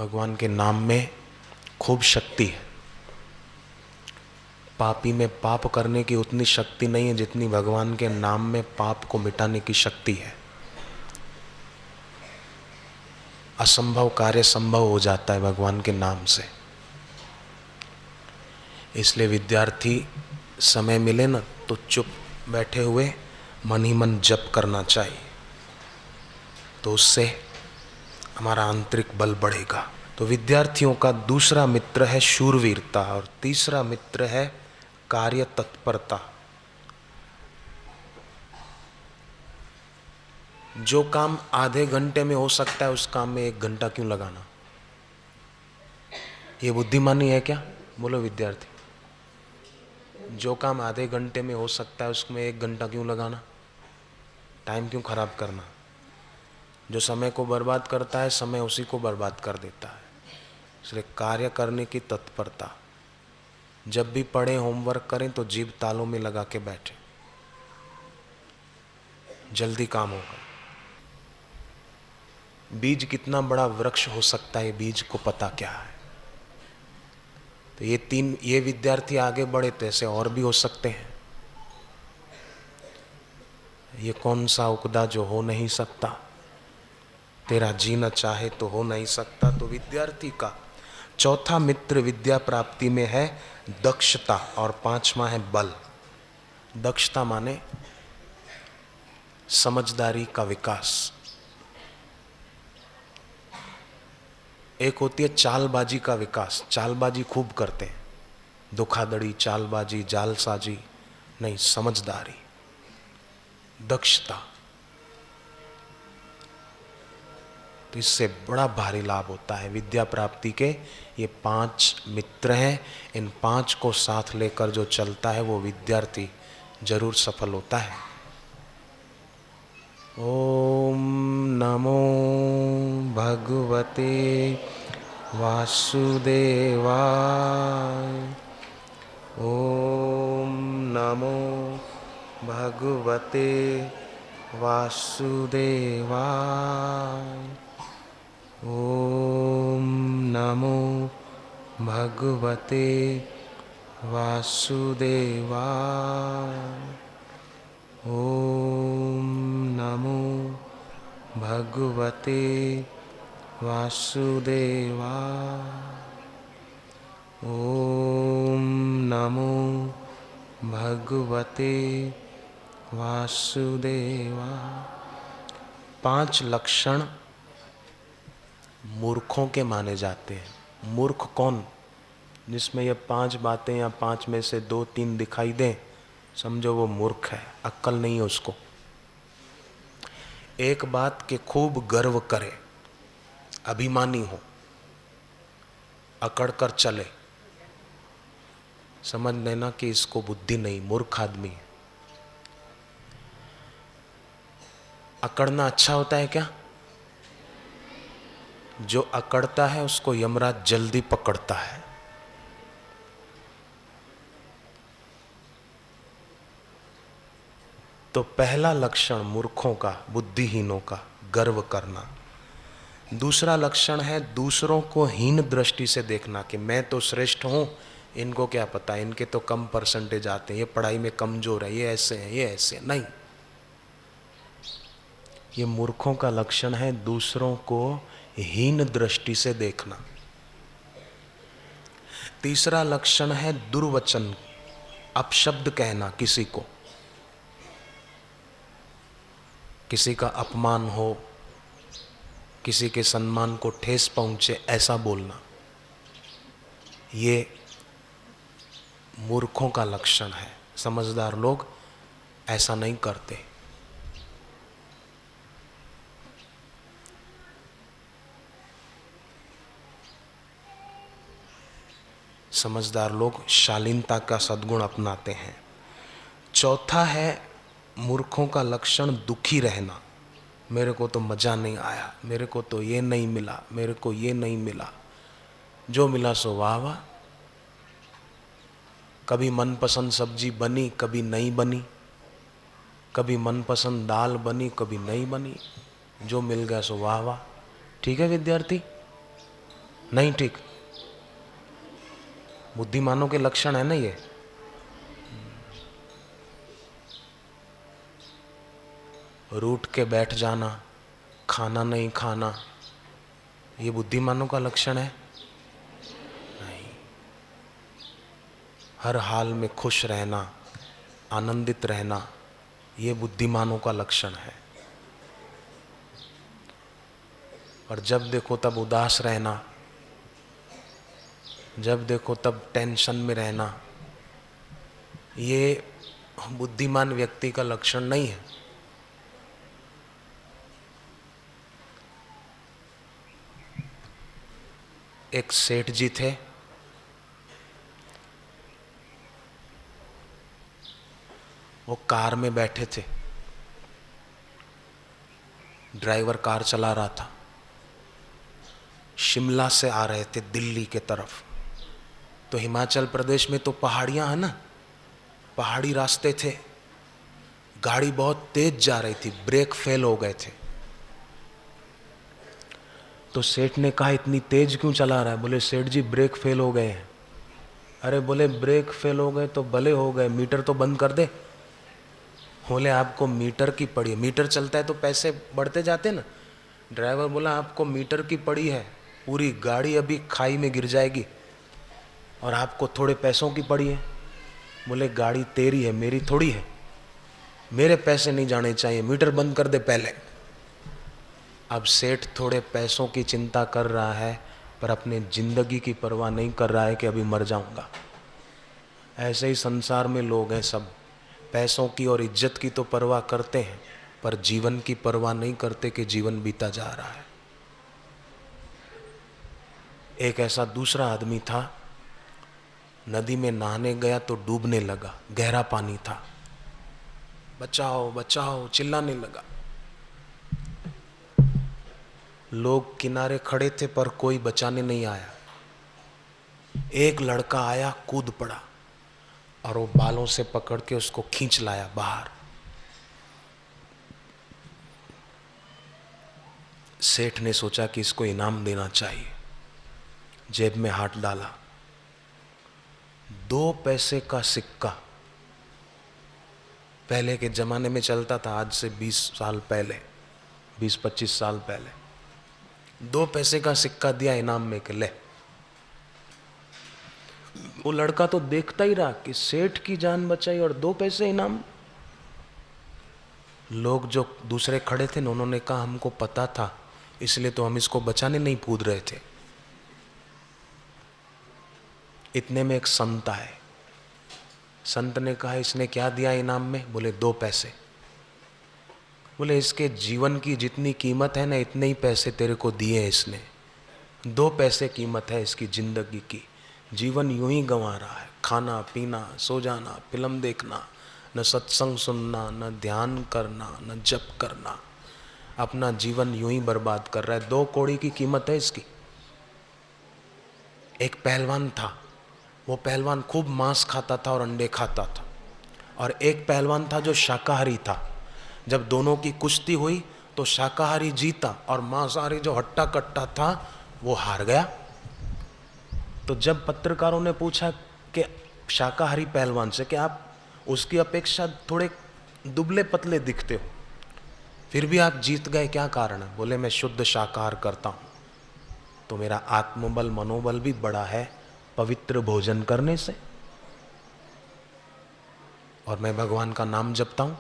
भगवान के नाम में खूब शक्ति है। पापी में पाप करने की उतनी शक्ति नहीं है जितनी भगवान के नाम में पाप को मिटाने की शक्ति है। असंभव कार्य संभव हो जाता है भगवान के नाम से। इसलिए विद्यार्थी समय मिले ना तो चुप बैठे हुए मन ही मन जप करना चाहिए, तो उससे हमारा आंतरिक बल बढ़ेगा। तो विद्यार्थियों का दूसरा मित्र है शूरवीरता और तीसरा मित्र है कार्य तत्परता। जो काम आधे घंटे में हो सकता है उस काम में 1 घंटा क्यों लगाना? ये बुद्धिमानी है क्या? बोलो विद्यार्थी, जो काम आधे घंटे में हो सकता है उसमें 1 घंटा क्यों लगाना? टाइम क्यों खराब करना? जो समय को बर्बाद करता है समय उसी को बर्बाद कर देता है। इसलिए कार्य करने की तत्परता। जब भी पढ़ें होमवर्क करें तो जीभ तालों में लगा के बैठे, जल्दी काम होगा। बीज कितना बड़ा वृक्ष हो सकता है बीज को पता क्या है। तो ये विद्यार्थी आगे बढ़े तो ऐसे और भी हो सकते हैं। ये कौन सा उकदा जो हो नहीं सकता, तेरा जीना चाहे तो हो नहीं सकता। तो विद्यार्थी का चौथा मित्र विद्या प्राप्ति में है दक्षता और 5वां है बल। दक्षता माने समझदारी का विकास। एक होती है चालबाजी का विकास। चालबाजी खूब करते हैं, धोखाधड़ी, चालबाजी, जालसाजी नहीं, समझदारी, दक्षता। तो इससे बड़ा भारी लाभ होता है। विद्या प्राप्ति के ये 5 मित्र हैं। इन 5 को साथ लेकर जो चलता है वो विद्यार्थी जरूर सफल होता है। ओम नमो भगवते वासुदेवाय। ओम नमो भगवते वासुदेवाय। ओम नमो भगवते वासुदेवाय। ओम नमो भगवते वासुदेवाय। ओम नमो भगवते वासुदेवाय। 5 लक्षण मूर्खों के माने जाते हैं। मूर्ख कौन? जिसमें ये 5 बातें या 5 में से 2-3 दिखाई दें, समझो वो मूर्ख है, अक्ल नहीं है उसको। एक बात के खूब गर्व करे, अभिमानी हो, अकड़ कर चले, समझ लेना कि इसको बुद्धि नहीं, मूर्ख आदमी है। अकड़ना अच्छा होता है क्या? जो अकड़ता है उसको यमराज जल्दी पकड़ता है। तो पहला लक्षण मूर्खों का, बुद्धिहीनों का, गर्व करना। दूसरा लक्षण है दूसरों को हीन दृष्टि से देखना कि मैं तो श्रेष्ठ हूं, इनको क्या पता, इनके तो कम परसेंटेज आते हैं, ये पढ़ाई में कमजोर है, ये ऐसे हैं, ये ऐसे हैं। नहीं, ये मूर्खों का लक्षण है दूसरों को हीन दृष्टि से देखना। तीसरा लक्षण है दुर्वचन, अपशब्द कहना किसी को, किसी का अपमान हो, किसी के सम्मान को ठेस पहुंचे, ऐसा बोलना। ये मूर्खों का लक्षण है। समझदार लोग ऐसा नहीं करते। समझदार लोग शालीनता का सद्गुण अपनाते हैं। चौथा है मूर्खों का लक्षण दुखी रहना। मेरे को तो मज़ा नहीं आया, मेरे को तो ये नहीं मिला, मेरे को ये नहीं मिला, जो मिला सो वाह वाह। कभी मनपसंद सब्जी बनी, कभी नहीं बनी, कभी मनपसंद दाल बनी, कभी नहीं बनी, जो मिल गया सो वाह वाह। ठीक है विद्यार्थी? नहीं ठीक। बुद्धिमानों के लक्षण है ना ये। रूठ के बैठ जाना, खाना नहीं खाना, ये बुद्धिमानों का लक्षण है नहीं। हर हाल में खुश रहना, आनंदित रहना, ये बुद्धिमानों का लक्षण है। और जब देखो तब उदास रहना, जब देखो तब टेंशन में रहना, ये बुद्धिमान व्यक्ति का लक्षण नहीं है। एक सेठ जी थे, वो कार में बैठे थे, ड्राइवर कार चला रहा था, शिमला से आ रहे थे दिल्ली के तरफ। तो हिमाचल प्रदेश में तो पहाड़ियां हैं ना, पहाड़ी रास्ते थे, गाड़ी बहुत तेज जा रही थी, ब्रेक फेल हो गए थे। तो सेठ ने कहा इतनी तेज क्यों चला रहा है? बोले सेठ जी ब्रेक फेल हो गए हैं। अरे बोले ब्रेक फेल हो गए तो भले हो गए, मीटर तो बंद कर दे। बोले आपको मीटर की पड़ी है, मीटर चलता है तो पैसे बढ़ते जाते ना। ड्राइवर बोला आपको मीटर की पड़ी है, पूरी गाड़ी अभी खाई में गिर जाएगी और आपको थोड़े पैसों की पड़ी है। बोले गाड़ी तेरी है, मेरी थोड़ी है, मेरे पैसे नहीं जाने चाहिए, मीटर बंद कर दे पहले। अब सेठ थोड़े पैसों की चिंता कर रहा है, पर अपने जिंदगी की परवाह नहीं कर रहा है कि अभी मर जाऊंगा। ऐसे ही संसार में लोग हैं, सब पैसों की और इज्जत की तो परवाह करते हैं, पर जीवन की परवाह नहीं करते कि जीवन बीता जा रहा है। एक ऐसा दूसरा आदमी था, नदी में नहाने गया तो डूबने लगा, गहरा पानी था, बचाओ बचाओ चिल्लाने लगा। लोग किनारे खड़े थे पर कोई बचाने नहीं आया। एक लड़का आया, कूद पड़ा और वो बालों से पकड़ के उसको खींच लाया बाहर। सेठ ने सोचा कि इसको इनाम देना चाहिए, जेब में हाथ डाला, 2 पैसे का सिक्का, पहले के जमाने में चलता था, आज से 20 साल पहले, 20-25 साल पहले, 2 पैसे का सिक्का दिया इनाम में के ले। वो लड़का तो देखता ही रहा कि सेठ की जान बचाई और 2 पैसे इनाम। लोग जो दूसरे खड़े थे ना, उन्होंने कहा हमको पता था, इसलिए तो हम इसको बचाने नहीं कूद रहे थे। इतने में एक संत आए। संत ने कहा इसने क्या दिया इनाम में? बोले 2 पैसे। बोले इसके जीवन की जितनी कीमत है ना, इतने ही पैसे तेरे को दिए इसने, 2 पैसे कीमत है इसकी जिंदगी की। जीवन यूं ही गंवा रहा है, खाना पीना, सो जाना, फिल्म देखना, न सत्संग सुनना, न ध्यान करना, न जप करना, अपना जीवन यूं ही बर्बाद कर रहा है। 2 कौड़ी की कीमत है इसकी। एक पहलवान था, वो पहलवान खूब मांस खाता था और अंडे खाता था, और एक पहलवान था जो शाकाहारी था। जब दोनों की कुश्ती हुई तो शाकाहारी जीता और मांसाहारी जो हट्टा कट्टा था वो हार गया। तो जब पत्रकारों ने पूछा कि शाकाहारी पहलवान से कि आप उसकी अपेक्षा थोड़े दुबले पतले दिखते हो, फिर भी आप जीत गए, क्या कारण है? बोले मैं शुद्ध शाकाहार करता हूँ, तो मेरा आत्मबल मनोबल भी बड़ा है पवित्र भोजन करने से, और मैं भगवान का नाम जपता हूँ।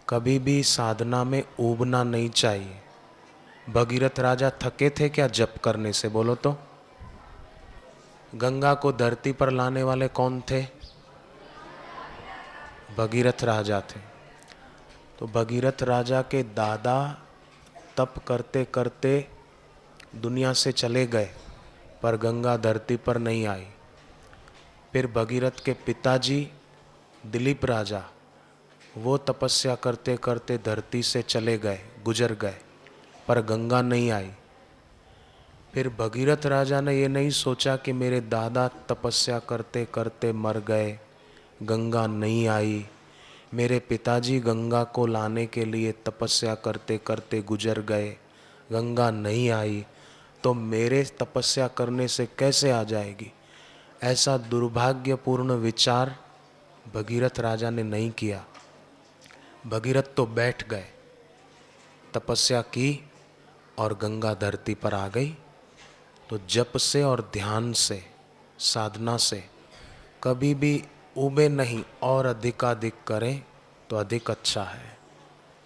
कभी भी साधना में ऊबना नहीं चाहिए। भगीरथ राजा थके थे क्या जप करने से? बोलो तो। गंगा को धरती पर लाने वाले कौन थे? भगीरथ राजा थे। तो भगीरथ राजा के दादा तप करते करते दुनिया से चले गए, पर गंगा धरती पर नहीं आई। फिर भगीरथ के पिताजी दिलीप राजा, वो तपस्या करते करते धरती से चले गए, गुजर गए, पर गंगा नहीं आई। फिर भगीरथ राजा ने ये नहीं सोचा कि मेरे दादा तपस्या करते करते मर गए, गंगा नहीं आई, मेरे पिताजी गंगा को लाने के लिए तपस्या करते करते गुजर गए, गंगा नहीं आई तो मेरे तपस्या करने से कैसे आ जाएगी। ऐसा दुर्भाग्यपूर्ण विचार भगीरथ राजा ने नहीं किया। भगीरथ तो बैठ गए, तपस्या की और गंगा धरती पर आ गई। तो जप से और ध्यान से, साधना से कभी भी उबे नहीं और अधिकाधिक करें तो अधिक अच्छा है।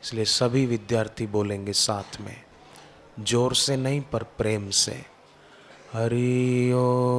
इसलिए सभी विद्यार्थी बोलेंगे साथ में, जोर से नहीं पर प्रेम से, हरि ओम।